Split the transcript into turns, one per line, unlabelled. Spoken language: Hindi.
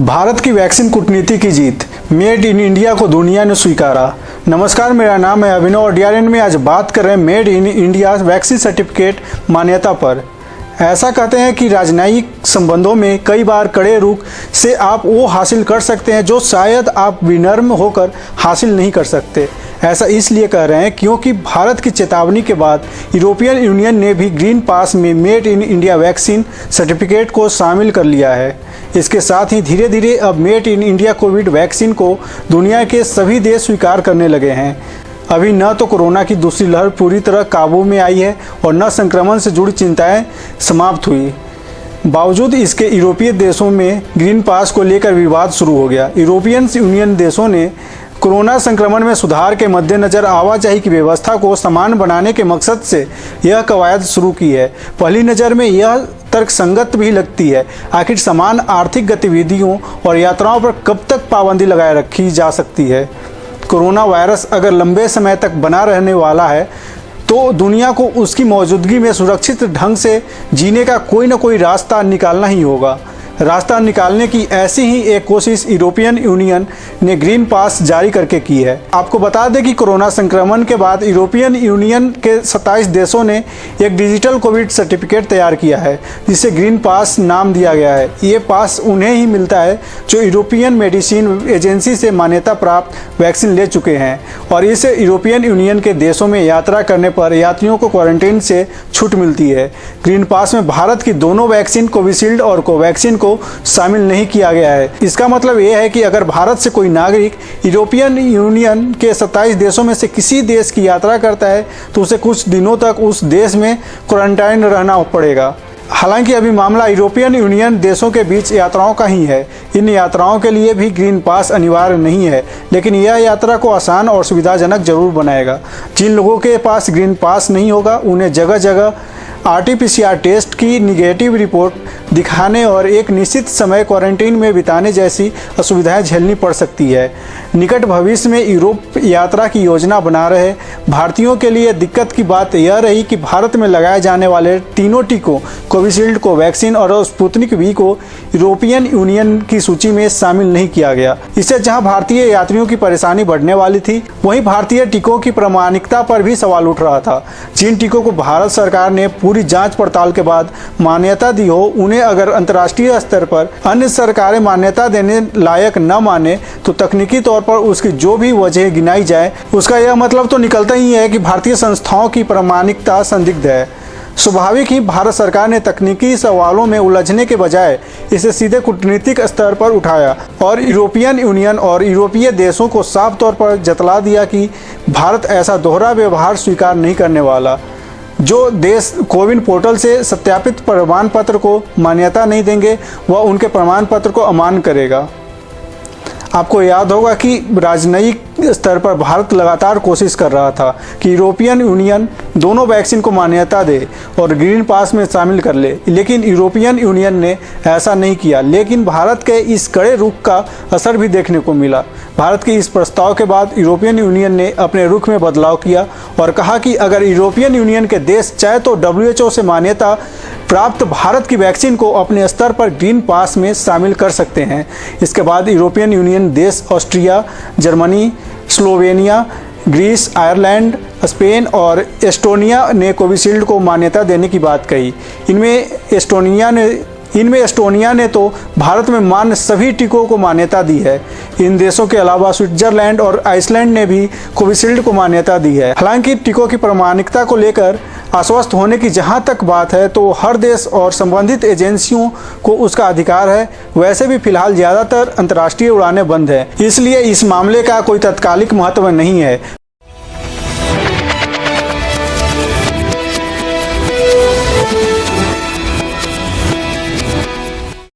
भारत की वैक्सीन कूटनीति की जीत, मेड इन इंडिया को दुनिया ने स्वीकारा। नमस्कार, मेरा नाम है अभिनव और डीआरएन में आज बात कर रहे हैं made in India vaccine certificate मान्यता पर। ऐसा कहते हैं कि राजनयिक संबंधों में कई बार कड़े रुख से आप वो हासिल कर सकते हैं जो शायद आप विनम्र होकर हासिल नहीं कर सकते। ऐसा इसलिए कह रहे हैं क्योंकि भारत की चेतावनी के बाद यूरोपियन यूनियन ने भी ग्रीन पास में made in India vaccine certificate को शामिल कर लिया है। इसके साथ ही धीरे धीरे अब made in India Covid vaccine को दुनिया के सभी देश स्वीकार करने लगे हैं। अभी न तो कोरोना की दूसरी लहर पूरी तरह काबू में आई है और न संक्रमण से जुड़ी चिंताएं समाप्त हुई। बावजूद इसके यूरोपीय देशों में ग्रीन पास को लेकर विवाद शुरू हो गया। यूरोपियन यूनियन देशों ने कोरोना संक्रमण में सुधार के मद्देनज़र आवाजाही की व्यवस्था को समान बनाने के मकसद से यह कवायद शुरू की है। पहली नज़र में यह तर्कसंगत भी लगती है। आखिर समान आर्थिक गतिविधियों और यात्राओं पर कब तक पाबंदी लगाए रखी जा सकती है? कोरोना वायरस अगर लंबे समय तक बना रहने वाला है तो दुनिया को उसकी मौजूदगी में सुरक्षित ढंग से जीने का कोई न कोई रास्ता निकालना ही होगा। रास्ता निकालने की ऐसी ही एक कोशिश यूरोपियन यूनियन ने ग्रीन पास जारी करके की है। आपको बता दें कि कोरोना संक्रमण के बाद यूरोपियन यूनियन के 27 देशों ने एक डिजिटल कोविड सर्टिफिकेट तैयार किया है जिसे ग्रीन पास नाम दिया गया है। ये पास उन्हें ही मिलता है जो यूरोपियन मेडिसिन एजेंसी से मान्यता प्राप्त वैक्सीन ले चुके हैं और इस यूरोपियन यूनियन के देशों में यात्रा करने पर यात्रियों को क्वारंटीन से छूट मिलती है। ग्रीन पास में भारत की दोनों वैक्सीन कोविशील्ड और कोवैक्सीन को शामिल नहीं किया गया है। इसका मतलब यह है कि अगर भारत से कोई नागरिक यूरोपियन यूनियन के 27 देशों में से किसी देश की यात्रा करता है तो उसे कुछ दिनों तक उस देश में क्वारंटाइन रहना पड़ेगा। हालांकि अभी मामला यूरोपियन यूनियन देशों के बीच यात्राओं का ही है। इन यात्राओं के लिए भी ग्रीन पास अनिवार्य नहीं है, लेकिन यह यात्रा को आसान और सुविधाजनक जरूर बनाएगा। जिन लोगों के पास ग्रीन पास नहीं होगा उन्हें जगह जगह RT-PCR टेस्ट की निगेटिव रिपोर्ट दिखाने और एक निश्चित समय क्वारंटीन में बिताने जैसी असुविधाएं झेलनी पड़ सकती है। निकट भविष्य में यूरोप यात्रा की योजना बना रहे भारतीयों के लिए दिक्कत की बात यह रही कि भारत में लगाए जाने वाले तीनों टीकों कोविशील्ड, कोवैक्सीन और स्पुतनिक वी को यूरोपियन यूनियन की सूची में शामिल नहीं किया गया। इससे जहां भारतीय यात्रियों की परेशानी बढ़ने वाली थी, वहीं भारतीय टीकों की प्रामाणिकता पर भी सवाल उठ रहा था। जिन टीकों को भारत सरकार ने पूरी जांच पड़ताल के बाद मान्यता दी हो, उन्हें अगर अंतर्राष्ट्रीय स्तर पर अन्य सरकारें मान्यता देने लायक न माने तो तकनीकी तौर पर उसकी जो भी वजह गिनाई जाए उसका यह मतलब तो निकलता ही है कि भारतीय संस्थाओं की प्रामाणिकता संदिग्ध है। स्वाभाविक ही भारत सरकार ने तकनीकी सवालों में उलझने के बजाय इसे सीधे कूटनीतिक स्तर पर उठाया और यूरोपियन यूनियन और यूरोपीय देशों को साफ तौर पर जतला दिया कि भारत ऐसा दोहरा व्यवहार स्वीकार नहीं करने वाला। जो देश कोविन पोर्टल से सत्यापित प्रमाण पत्र को मान्यता नहीं देंगे वह उनके प्रमाण पत्र को अमान्य करेगा। आपको याद होगा कि राजनयिक स्तर पर भारत लगातार कोशिश कर रहा था कि यूरोपियन यूनियन दोनों वैक्सीन को मान्यता दे और ग्रीन पास में शामिल कर ले, लेकिन यूरोपियन यूनियन ने ऐसा नहीं किया। लेकिन भारत के इस कड़े रुख का असर भी देखने को मिला। भारत के इस प्रस्ताव के बाद यूरोपियन यूनियन ने अपने रुख में बदलाव किया और कहा कि अगर यूरोपियन यूनियन के देश चाहे तो WHO से मान्यता प्राप्त भारत की वैक्सीन को अपने स्तर पर ग्रीन पास में शामिल कर सकते हैं। इसके बाद यूरोपियन यूनियन देश Austria, Germany, Slovenia, Greece, Ireland, Spain और एस्टोनिया ने कोविशील्ड को मान्यता देने की बात कही। इनमें एस्टोनिया ने तो भारत में मान्य सभी टीकों को मान्यता दी है। इन देशों के अलावा स्विट्जरलैंड और आइसलैंड ने भी कोविशील्ड को मान्यता दी है। हालांकि टीकों की प्रामाणिकता को लेकर आश्वस्त होने की जहां तक बात है तो हर देश और संबंधित एजेंसियों को उसका अधिकार है। वैसे भी फिलहाल ज़्यादातर अंतर्राष्ट्रीय उड़ानें बंद हैं, इसलिए इस मामले का कोई तात्कालिक महत्व नहीं है।